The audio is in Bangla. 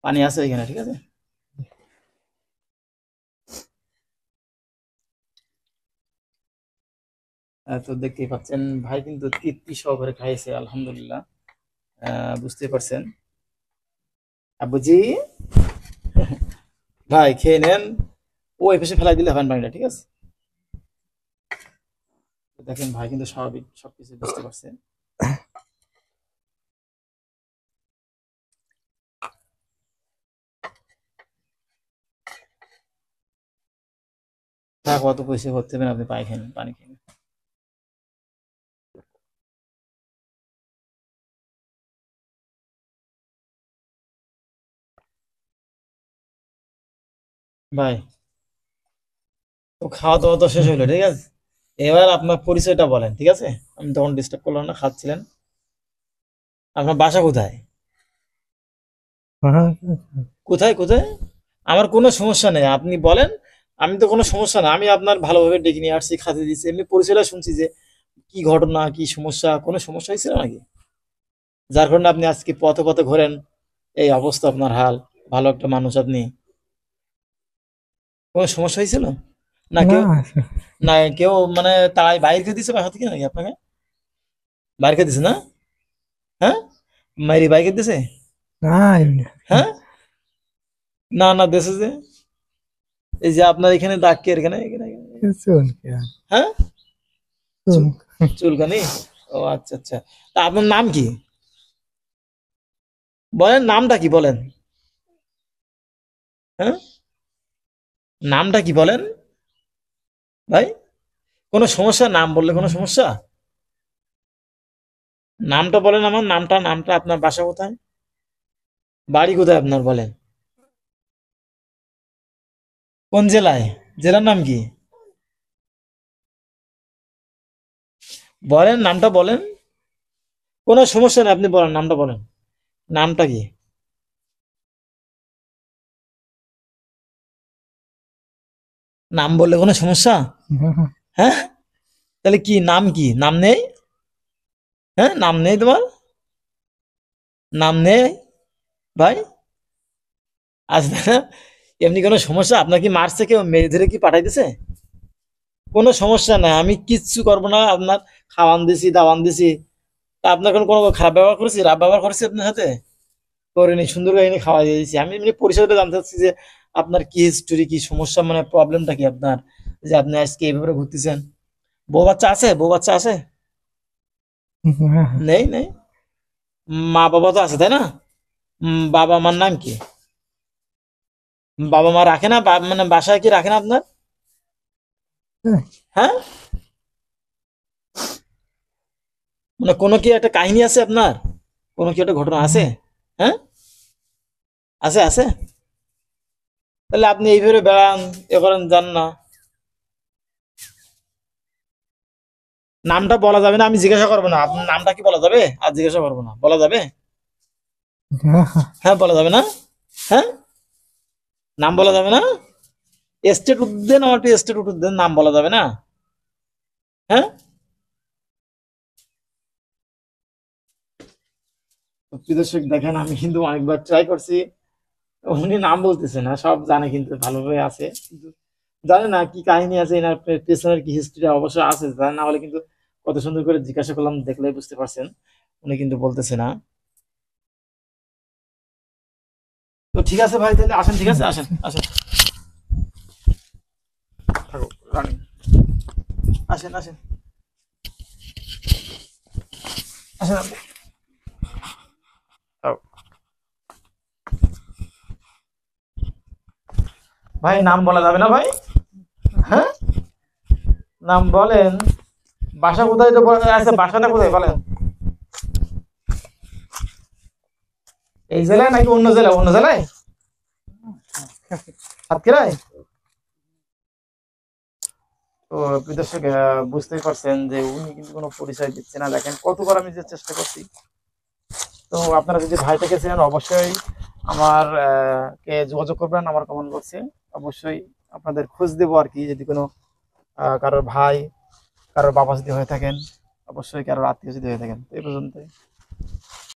পানি আছে এখানে, ঠিক আছে। তো দেখতেই পাচ্ছেন ভাই কিন্তু তৃপ্তি সহকারে খাইছে, আলহামদুলিল্লাহ। বুঝতে পারছেন আব্বুজি। ভাই খেয়ে নেন, ওই পাশে ফেলাই দিলে হবেন পানিটা, ঠিক আছে। তো দেখেন ভাই কিন্তু স্বাভাবিক সবকিছু বুঝতে পারছে। কত পয়সা করতে হবে, আপনি পানি খেন, পানি খেন। ভাই তো খাওয়া দাওয়া তো শেষ হইলো, ঠিক আছে। এবার আপনার পরিচয়টা বলেন, ঠিক আছে। আমি তখন ডিস্টার্ব করলাম না, খাচ্ছিলেন। আপনার বাসা কোথায়? কোথায় কোথায়? আমার কোনো সমস্যা নেই, আপনি বলেন। আমি তো কোনো সমস্যা না, আমি আপনার ভালোভাবে ডেকে নিয়ে আসছি, খাতে দিচ্ছি, এমনি পরিচয়টা শুনছি যে কি ঘটনা, কি সমস্যা, কোনো সমস্যা হয়েছিল নাকি, যার কারণে আপনি আজকে পথে পথে ঘোরেন, এই অবস্থা আপনার হাল। ভালো একটা মানুষ আপনি, কোনো সমস্যা হয়েছিল না কেউ? না কেউ মানে তাই বাইরে খেয়ে দিছে বাসা থেকে নাকি আপনাকে? বাইরে খেয়ে দিছে না? হ্যাঁ, মাইরি বাইকে দিছে? হ্যাঁ, না না দেশে যে, এই যে আপনার এখানে দাগ কে এখানে এখানে এখানে? হ্যাঁ, চুলকানি। ও আচ্ছা আচ্ছা। তা আপনার নাম কি বলেন, নামটা কি বলেন? হ্যাঁ, নামটা কি বলেন ভাই? কোনো সমস্যা, নাম বললে কোনো সমস্যা? নামটা বলেন, আমার নামটা, নামটা আপনার বাসা কোথায়, বাড়ি কোথায় আপনার বলেন? কোন জেলায়? জেলার নাম কি বলেন, নামটা বলেন। কোনো সমস্যা নেই, আপনি বলেন, নামটা বলেন, নামটা কি? নাম বললে কোনো সমস্যা? হ্যাঁ, তাহলে কি নাম, কি নাম নেই? হ্যাঁ, নাম নেই তোমার? নাম নেই ভাই? আসবে না? এমনি কোনো সমস্যা? আপনার কি মারছে কেউ, মেরে ধরে কি পাঠাইতেছে? কোনো সমস্যা নাই, আমি কিচ্ছু করবো না আপনার। খাওয়ান দিছি, দাওয়ান দিছি। তা আপনার কোনো কোনো খারাপ ব্যবহার করেছি, রাব ব্যবহার করেছি আপনার সাথে? করিনি, সুন্দর করে এনে খাওয়া দিয়ে দিয়েছি। আমি এমনি পরিচয়টা জানতে চাচ্ছি যে আপনার কি হিস্টোরি, কি সমস্যা, মানে প্রবলেমটা কি আপনার, যে আপনি আজকে এইভাবে ঘুরতেছেন। বউ বাচ্চা আছে? বউ বাচ্চা আছে? নেই নেই। মা বাবা তো আছে তাই না? বাবা মার নাম কি? বাবা মা রাখে না, মানে বাসায় কি রাখে না আপনার? হ্যাঁ, মানে কোনো কি একটা কাহিনী আছে আপনার, কোনো কি একটা ঘটনা আছে? হ্যাঁ, আছে আছে। তাহলে আপনি এইভাবে বেড়ান, এ করেন, যান না। নামটা বলা যাবে না, আমি জিজ্ঞাসা করবো না আপনার নামটা কি, বলা যাবে? আর জিজ্ঞাসা করবো না, বলা যাবে? হ্যাঁ, বলা যাবে না? হ্যাঁ, নাম বলা যাবে না? এস্টেট উদ্যান, আমার একটু এস্টেট উদ্যান, নাম বলা যাবে না? হ্যাঁ, প্রিয় দর্শক দেখেন, আমি কিন্তু অনেকবার ট্রাই করছি, উনি নাম বলতেছে না, সব জানে কিন্তু ভালোভাবে আছে, কিন্তু জানে না কি কাহিনী আছে এনার পেছনের, কি হিস্ট্রি অবশ্যই আছে, জানে না হলে কিন্তু কত সুন্দর করে জিজ্ঞাসা করলাম, দেখলেই বুঝতে পারছেন। উনি কিন্তু বলতেছে না। তো ঠিক আছে ভাই, তাহলে আসেন, ঠিক আছে, আসেন আসেন, থাকো রানী, আসেন আসেন, আসেন আপনি। থাকো। ভাই নাম বলা যাবে না ভাই? হ্যাঁ, নাম বলেন। বাসা কোথায় তো আচ্ছা, বাসাটা কোথায় বলেন? এই জেলায় নাকি অন্য জেলায়? অন্য জেলায়, সাতক্ষীরায়। তো প্রিয় দর্শক বুঝতেই পারছেন যে উনি কিন্তু কোনো পরিচয় দিচ্ছে না। দেখেন কতবার আমি যে চেষ্টা করছি। তো আপনারা যদি ভাইটাকে চেনেন, অবশ্যই আমার কে যোগাযোগ করবেন আমার কমেন্ট বক্সে। অবশ্যই আপনাদের খোঁজ দেবো আর কি, যদি কোনো কারোর ভাই, কারোর বাবা যদি হয়ে থাকেন, অবশ্যই কারোর আত্মীয় যদি হয়ে থাকেন। তো এই পর্যন্ত।